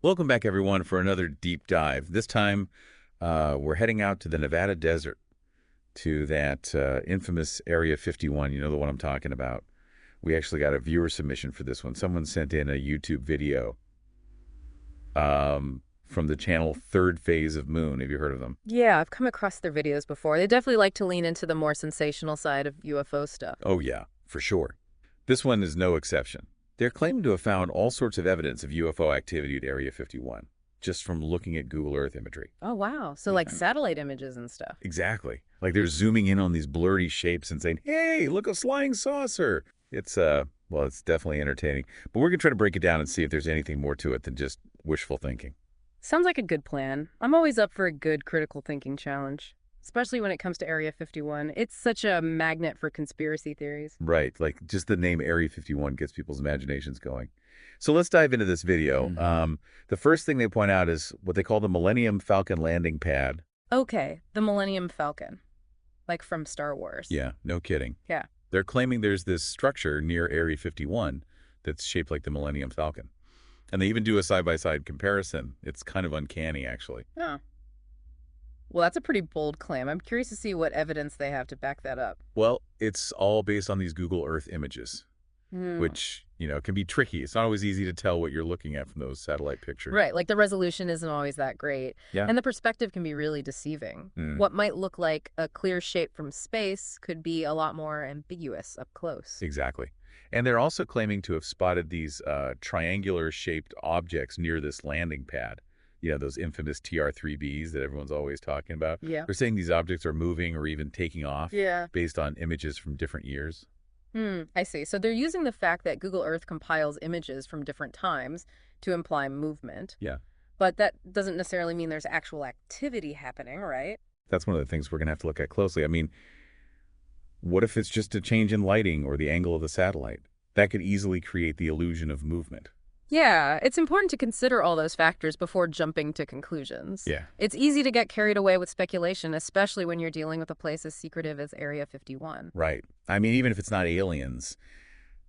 Welcome back, everyone, for another deep dive. This time, we're heading out to the Nevada desert, to that infamous Area 51. You know the one I'm talking about. We actually got a viewer submission for this one. Someone sent in a YouTube video from the channel Third Phase of Moon. Have you heard of them? Yeah, I've come across their videos before. They definitely like to lean into the more sensational side of UFO stuff. Oh, yeah, for sure. This one is no exception. They're claiming to have found all sorts of evidence of UFO activity at Area 51, just from looking at Google Earth imagery. Oh, wow. So like satellite images and stuff. Exactly. Like they're zooming in on these blurry shapes and saying, hey, look, a flying saucer. Well, it's definitely entertaining. But we're going to try to break it down and see if there's anything more to it than just wishful thinking. Sounds like a good plan. I'm always up for a good critical thinking challenge, especially when it comes to Area 51. It's such a magnet for conspiracy theories. Right. Like just the name Area 51 gets people's imaginations going. So let's dive into this video. The first thing they point out is what they call the Millennium Falcon landing pad. Okay, the Millennium Falcon. Like from Star Wars. Yeah, no kidding. Yeah. They're claiming there's this structure near Area 51 that's shaped like the Millennium Falcon. And they even do a side-by-side comparison. It's kind of uncanny, actually. Oh. Well, that's a pretty bold claim. I'm curious to see what evidence they have to back that up. Well, it's all based on these Google Earth images, which, can be tricky. It's not always easy to tell what you're looking at from those satellite pictures. Right, like the resolution isn't always that great. Yeah. And the perspective can be really deceiving. What might look like a clear shape from space could be a lot more ambiguous up close. Exactly. And they're also claiming to have spotted these triangular-shaped objects near this landing pad. You know, those infamous TR3Bs that everyone's always talking about. Yeah. They're saying these objects are moving or even taking off based on images from different years. I see. So they're using the fact that Google Earth compiles images from different times to imply movement. Yeah. But that doesn't necessarily mean there's actual activity happening, right? That's one of the things we're going to have to look at closely. I mean, what if it's just a change in lighting or the angle of the satellite? That could easily create the illusion of movement. Yeah, it's important to consider all those factors before jumping to conclusions. Yeah. It's easy to get carried away with speculation, especially when you're dealing with a place as secretive as Area 51. Right. I mean, even if it's not aliens,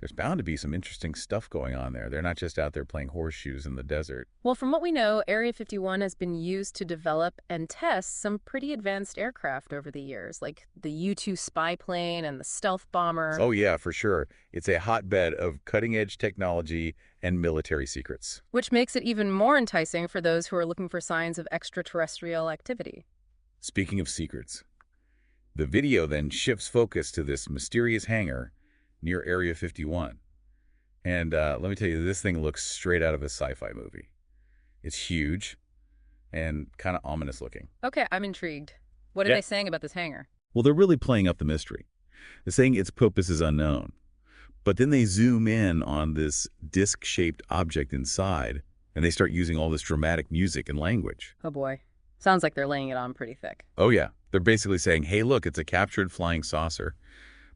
there's bound to be some interesting stuff going on there. They're not just out there playing horseshoes in the desert. Well, from what we know, Area 51 has been used to develop and test some pretty advanced aircraft over the years, like the U-2 spy plane and the stealth bomber. Oh, yeah, for sure. It's a hotbed of cutting-edge technology and military secrets. Which makes it even more enticing for those who are looking for signs of extraterrestrial activity. Speaking of secrets, the video then shifts focus to this mysterious hangar near Area 51. And let me tell you, this thing looks straight out of a sci-fi movie. It's huge and kind of ominous looking. Okay, I'm intrigued. What are they saying about this hangar? Well, they're really playing up the mystery. They're saying its purpose is unknown. But then they zoom in on this disc-shaped object inside, and they start using all this dramatic music and language. Oh boy. Sounds like they're laying it on pretty thick. Oh, yeah. They're basically saying, hey, look, it's a captured flying saucer.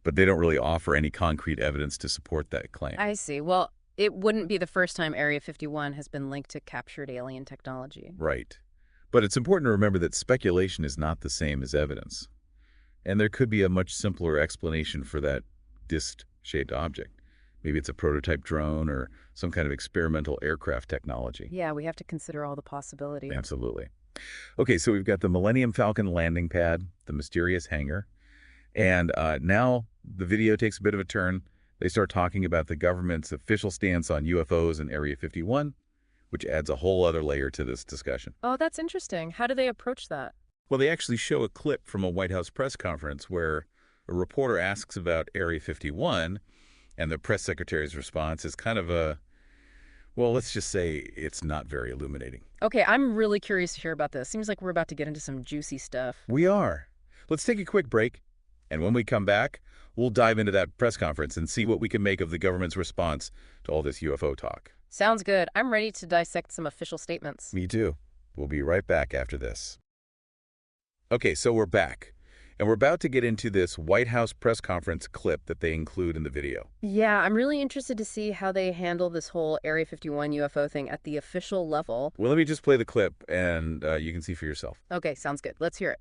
But they don't really offer any concrete evidence to support that claim. I see. Well, it wouldn't be the first time Area 51 has been linked to captured alien technology. Right. But it's important to remember that speculation is not the same as evidence. And there could be a much simpler explanation for that disc-shaped object. Maybe it's a prototype drone or some kind of experimental aircraft technology. Yeah, we have to consider all the possibilities. Absolutely. Okay, so we've got the Millennium Falcon landing pad, the mysterious hangar, and now the video takes a bit of a turn. They start talking about the government's official stance on UFOs in Area 51, which adds a whole other layer to this discussion. Oh, that's interesting. How do they approach that? Well, they actually show a clip from a White House press conference where a reporter asks about Area 51, and the press secretary's response is kind of well, let's just say it's not very illuminating. Okay, I'm really curious to hear about this. Seems like we're about to get into some juicy stuff. We are. Let's take a quick break. And when we come back, we'll dive into that press conference and see what we can make of the government's response to all this UFO talk. Sounds good. I'm ready to dissect some official statements. Me too. We'll be right back after this. Okay, so we're back. And we're about to get into this White House press conference clip that they include in the video. Yeah, I'm really interested to see how they handle this whole Area 51 UFO thing at the official level. Well, let me just play the clip, and you can see for yourself. Okay, sounds good. Let's hear it.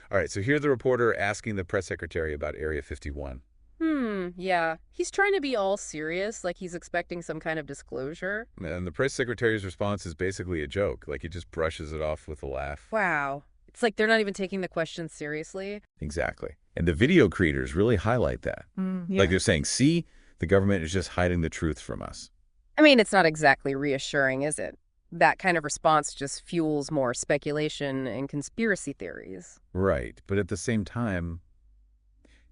All right, so here's the reporter asking the press secretary about Area 51. Yeah. He's trying to be all serious, like he's expecting some kind of disclosure. And the press secretary's response is basically a joke. Like he just brushes it off with a laugh. Wow. It's like they're not even taking the question seriously. Exactly. And the video creators really highlight that. Like Yeah. they're saying, see, the government is just hiding the truth from us. I mean, it's not exactly reassuring, is it? That kind of response just fuels more speculation and conspiracy theories. Right. But at the same time,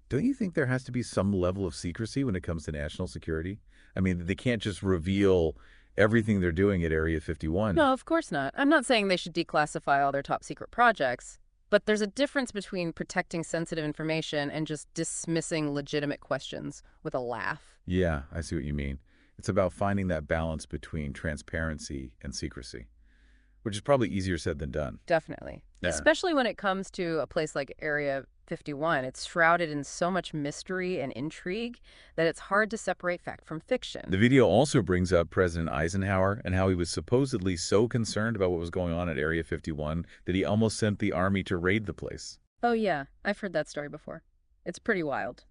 don't you think there has to be some level of secrecy when it comes to national security? I mean, they can't just reveal everything they're doing at Area 51. No, of course not. I'm not saying they should declassify all their top secret projects, but there's a difference between protecting sensitive information and just dismissing legitimate questions with a laugh. Yeah, I see what you mean. It's about finding that balance between transparency and secrecy, which is probably easier said than done. Definitely. Yeah. Especially when it comes to a place like Area 51. It's shrouded in so much mystery and intrigue that it's hard to separate fact from fiction. The video also brings up President Eisenhower and how he was supposedly so concerned about what was going on at Area 51 that he almost sent the army to raid the place. Oh, yeah. I've heard that story before. It's pretty wild.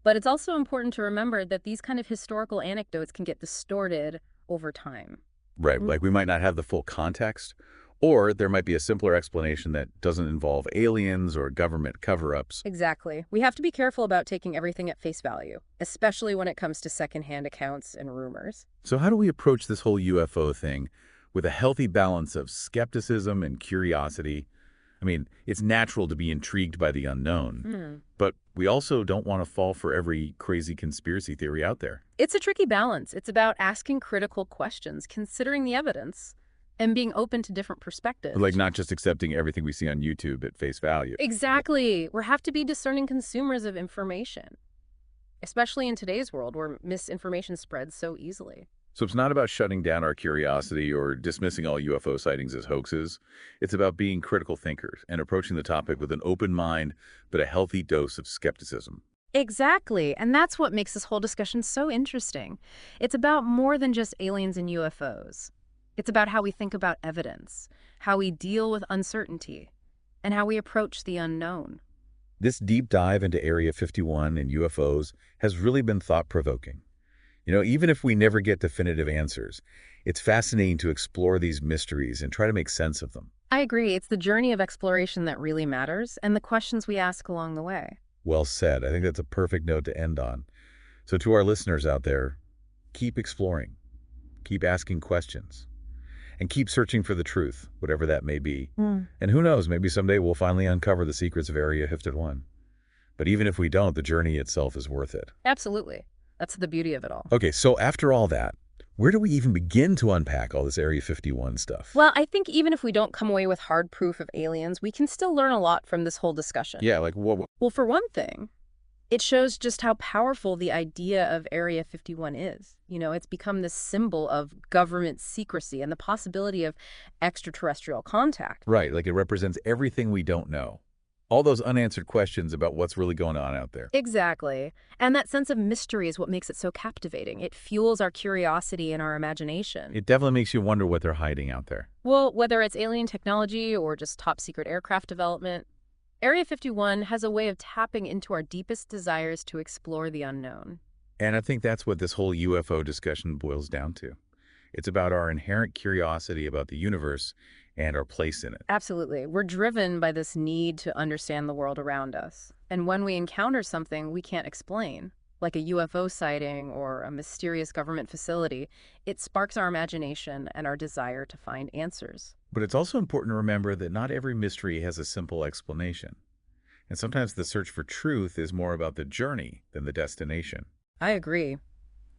But it's also important to remember that these kind of historical anecdotes can get distorted over time. Right, like we might not have the full context, or there might be a simpler explanation that doesn't involve aliens or government cover-ups. Exactly. We have to be careful about taking everything at face value, especially when it comes to secondhand accounts and rumors. So how do we approach this whole UFO thing with a healthy balance of skepticism and curiosity? I mean, it's natural to be intrigued by the unknown, but we also don't want to fall for every crazy conspiracy theory out there. It's a tricky balance. It's about asking critical questions, considering the evidence, and being open to different perspectives. Like not just accepting everything we see on YouTube at face value. Exactly. We have to be discerning consumers of information, especially in today's world where misinformation spreads so easily. So it's not about shutting down our curiosity or dismissing all UFO sightings as hoaxes. It's about being critical thinkers and approaching the topic with an open mind, but a healthy dose of skepticism. Exactly. And that's what makes this whole discussion so interesting. It's about more than just aliens and UFOs. It's about how we think about evidence, how we deal with uncertainty, and how we approach the unknown. This deep dive into Area 51 and UFOs has really been thought-provoking. You know, even if we never get definitive answers, it's fascinating to explore these mysteries and try to make sense of them. I agree. It's the journey of exploration that really matters, and the questions we ask along the way. Well said. I think that's a perfect note to end on. So to our listeners out there, keep exploring, keep asking questions, and keep searching for the truth, whatever that may be. And who knows, maybe someday we'll finally uncover the secrets of Area 51. But even if we don't, the journey itself is worth it. Absolutely. That's the beauty of it all. Okay, so after all that, where do we even begin to unpack all this Area 51 stuff? Well, I think even if we don't come away with hard proof of aliens, we can still learn a lot from this whole discussion. Yeah, like what? Well, for one thing, it shows just how powerful the idea of Area 51 is. You know, it's become this symbol of government secrecy and the possibility of extraterrestrial contact. Right, like it represents everything we don't know. All those unanswered questions about what's really going on out there. Exactly. And that sense of mystery is what makes it so captivating. It fuels our curiosity and our imagination. It definitely makes you wonder what they're hiding out there. Well, whether it's alien technology or just top secret aircraft development, Area 51 has a way of tapping into our deepest desires to explore the unknown. And I think that's what this whole UFO discussion boils down to. It's about our inherent curiosity about the universe and our place in it. Absolutely. We're driven by this need to understand the world around us. And when we encounter something we can't explain, like a UFO sighting or a mysterious government facility, it sparks our imagination and our desire to find answers. But it's also important to remember that not every mystery has a simple explanation. And sometimes the search for truth is more about the journey than the destination. I agree.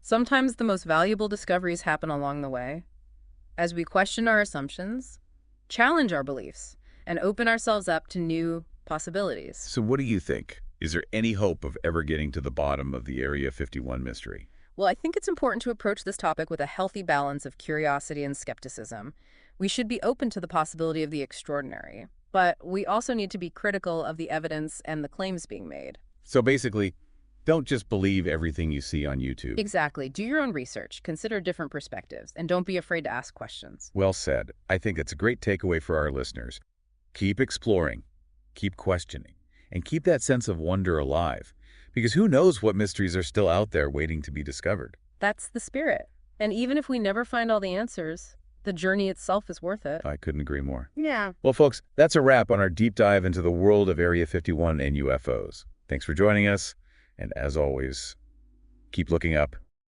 Sometimes the most valuable discoveries happen along the way. As we question our assumptions, challenge our beliefs, and open ourselves up to new possibilities. So what do you think? Is there any hope of ever getting to the bottom of the Area 51 mystery? Well, I think it's important to approach this topic with a healthy balance of curiosity and skepticism. We should be open to the possibility of the extraordinary, but we also need to be critical of the evidence and the claims being made. So basically, don't just believe everything you see on YouTube. Exactly. Do your own research, consider different perspectives, and don't be afraid to ask questions. Well said. I think it's a great takeaway for our listeners. Keep exploring, keep questioning, and keep that sense of wonder alive, Because who knows what mysteries are still out there waiting to be discovered. That's the spirit. And even if we never find all the answers, the journey itself is worth it. I couldn't agree more. Yeah. Well, folks, that's a wrap on our deep dive into the world of Area 51 and UFOs. Thanks for joining us, and as always, keep looking up